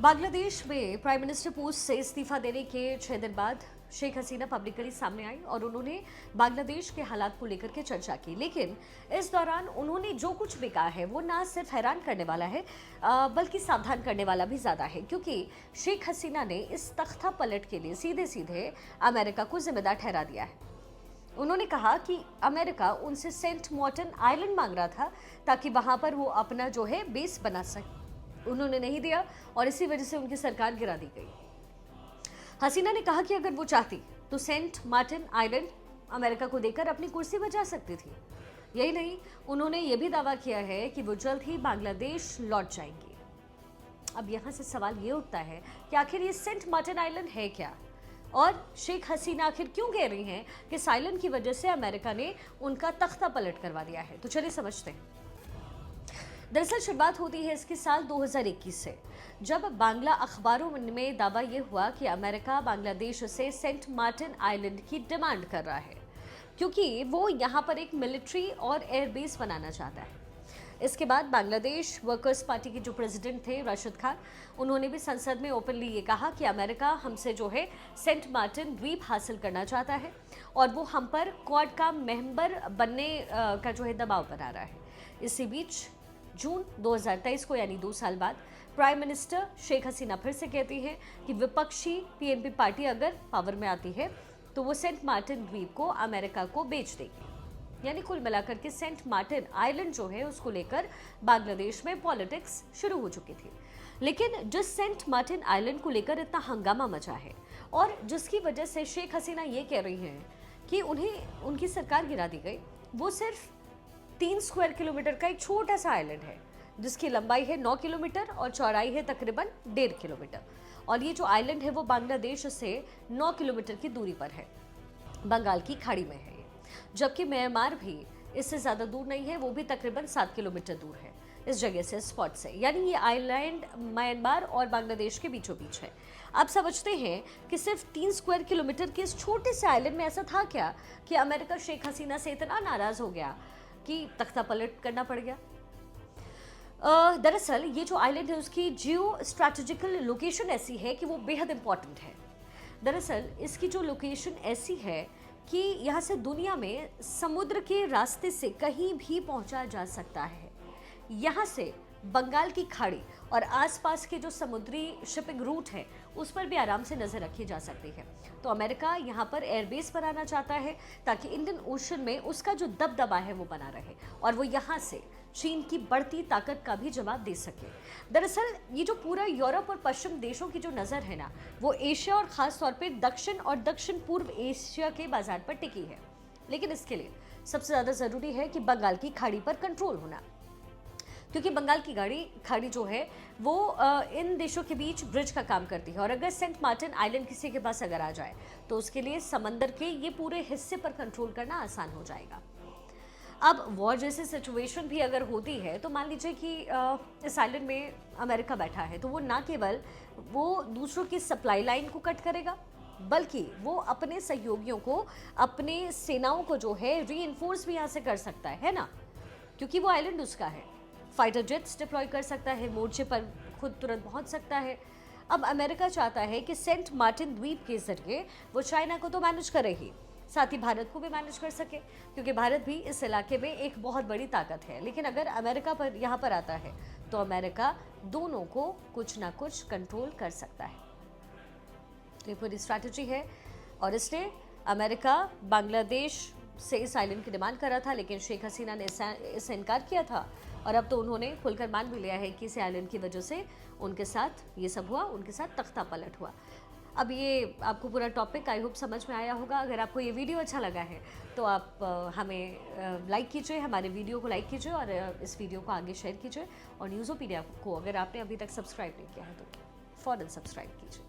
बांग्लादेश में prime minister post से इस्तीफा देने के 6 दिन बाद शेख हसीना पब्लिकली सामने आई और उन्होंने बांग्लादेश के हालात को लेकर के चर्चा की। लेकिन इस दौरान उन्होंने जो कुछ भी कहा है वो ना सिर्फ हैरान करने वाला है बल्कि सावधान करने वाला भी ज्यादा है, क्योंकि शेख हसीना ने इस तख्ता पलट के लिए सीधे सीधे अमेरिका को जिम्मेदार ठहरा दिया है। उन्होंने कहा कि अमेरिका उनसे सेंट मार्टिन आइलैंड मांग रहा था ताकि वहां पर वो अपना जो है बेस बना सके। उन्होंने नहीं दिया और इसी वजह से उनकी सरकार गिरा दी गई। हसीना ने कहा कि अगर वो चाहती तो सेंट मार्टिन आइलैंड अमेरिका को देकर अपनी कुर्सी बचा सकती थी। यही नहीं, उन्होंने ये भी दावा किया है कि वो जल्द ही बांग्लादेश लौट जाएंगी। अब यहाँ से सवाल ये उठता है कि आखिर ये सेंट मार्टिन आइलैंड है क्या, और शेख हसीना आखिर क्यों कह रही हैं कि इस आइलैंड की वजह से अमेरिका ने उनका तख्ता पलट करवा दिया है। तो चलिए समझते हैं। दरअसल शुरुआत होती है इसके साल 2021 से, जब बांग्ला अखबारों में दावा यह हुआ कि अमेरिका बांग्लादेश से सेंट मार्टिन आइलैंड की डिमांड कर रहा है, क्योंकि वो यहाँ पर एक मिलिट्री और एयरबेस बनाना चाहता है। इसके बाद बांग्लादेश वर्कर्स पार्टी के जो प्रेसिडेंट थे राशिद खान, उन्होंने भी संसद में ओपनली ये कहा कि अमेरिका हमसे जो है सेंट मार्टिन द्वीप हासिल करना चाहता है और वो हम पर क्वाड का मेंबर बनने का जो है दबाव बना रहा है। इसी बीच जून 2023 को, यानी 2 साल बाद, प्राइम मिनिस्टर शेख हसीना फिर से कहती हैं कि विपक्षी पीएनपी पार्टी अगर पावर में आती है तो वो सेंट मार्टिन द्वीप को अमेरिका को बेच देगी। यानी कुल मिलाकर के सेंट मार्टिन आइलैंड जो है उसको लेकर बांग्लादेश में पॉलिटिक्स शुरू हो चुकी थी। लेकिन जिस सेंट मार्टिन आइलैंड को लेकर इतना हंगामा मचा है और जिसकी वजह से शेख हसीना ये कह रही हैं कि उन्हें उनकी सरकार गिरा दी गई, वो सिर्फ 3 स्क्वायर किलोमीटर का एक छोटा सा आइलैंड है जिसकी लंबाई है 9 किलोमीटर और चौड़ाई है तकरीबन 1.5 किलोमीटर। और ये जो आइलैंड है वो बांग्लादेश से 9 किलोमीटर की दूरी पर है, बंगाल की खाड़ी में है ये। जबकि म्यांमार भी इससे ज़्यादा दूर नहीं है, वो भी तकरीबन 7 किलोमीटर दूर है इस जगह से, स्पॉट से। यानी ये आइलैंड म्यांमार और बांग्लादेश के बीचों बीच है। आप समझते हैं कि सिर्फ 3 स्क्वायर किलोमीटर के इस छोटे से आइलैंड में ऐसा था क्या कि अमेरिका शेख हसीना से इतना नाराज़ हो गया कि तख्ता पलट करना पड़ गया। दरअसल ये जो आइलैंड है उसकी जियो स्ट्रैटेजिकल लोकेशन ऐसी है कि वो बेहद इंपॉर्टेंट है। दरअसल इसकी जो लोकेशन ऐसी है कि यहाँ से दुनिया में समुद्र के रास्ते से कहीं भी पहुँचा जा सकता है। यहाँ से बंगाल की खाड़ी और आसपास के जो समुद्री शिपिंग रूट है उस पर भी आराम से नज़र रखी जा सकती है। तो अमेरिका यहाँ पर एयरबेस बनाना चाहता है ताकि इंडियन ओशन में उसका जो दबदबा है वो बना रहे और वो यहाँ से चीन की बढ़ती ताकत का भी जवाब दे सके। दरअसल ये जो पूरा यूरोप और पश्चिम देशों की जो नज़र है ना, वो एशिया और ख़ास तौर पे दक्षिण और दक्षिण पूर्व एशिया के बाजार पर टिकी है। लेकिन इसके लिए सबसे ज़्यादा ज़रूरी है कि बंगाल की खाड़ी पर कंट्रोल होना, क्योंकि बंगाल की खाड़ी जो है वो इन देशों के बीच ब्रिज का काम करती है। और अगर सेंट मार्टिन आइलैंड किसी के पास अगर आ जाए तो उसके लिए समंदर के ये पूरे हिस्से पर कंट्रोल करना आसान हो जाएगा। अब वॉर जैसी सिचुएशन भी अगर होती है तो मान लीजिए कि इस आइलैंड में अमेरिका बैठा है, तो वो ना केवल वो दूसरों की सप्लाई लाइन को कट करेगा बल्कि वो अपने सहयोगियों को, अपने सेनाओं को जो है रीइंफोर्स भी यहाँ से कर सकता है ना, क्योंकि वो आइलैंड उसका है। फाइटर जेट्स डिप्लॉय कर सकता है, मोर्चे पर खुद तुरंत पहुंच सकता है। अब अमेरिका चाहता है कि सेंट मार्टिन द्वीप के जरिए वो चाइना को तो मैनेज करे ही, साथ ही भारत को भी मैनेज कर सके, क्योंकि भारत भी इस इलाके में एक बहुत बड़ी ताकत है। लेकिन अगर अमेरिका पर यहाँ पर आता है तो अमेरिका दोनों को कुछ ना कुछ कंट्रोल कर सकता है। तो ये पूरी स्ट्रैटेजी है और इसलिए अमेरिका बांग्लादेश से इस आइलैंड की डिमांड कर रहा था, लेकिन शेख हसीना ने इससे इनकार किया था और अब तो उन्होंने खुलकर मान भी लिया है कि इस आइलैंड की वजह से उनके साथ ये सब हुआ, उनके साथ तख्ता पलट हुआ। अब ये आपको पूरा टॉपिक आई होप समझ में आया होगा। अगर आपको ये वीडियो अच्छा लगा है तो आप हमें लाइक कीजिए, हमारे वीडियो को लाइक कीजिए और इस वीडियो को आगे शेयर कीजिए। और न्यूज़ोपीडिया को अगर आपने अभी तक सब्सक्राइब नहीं किया है तो फ़ौरन सब्सक्राइब कीजिए।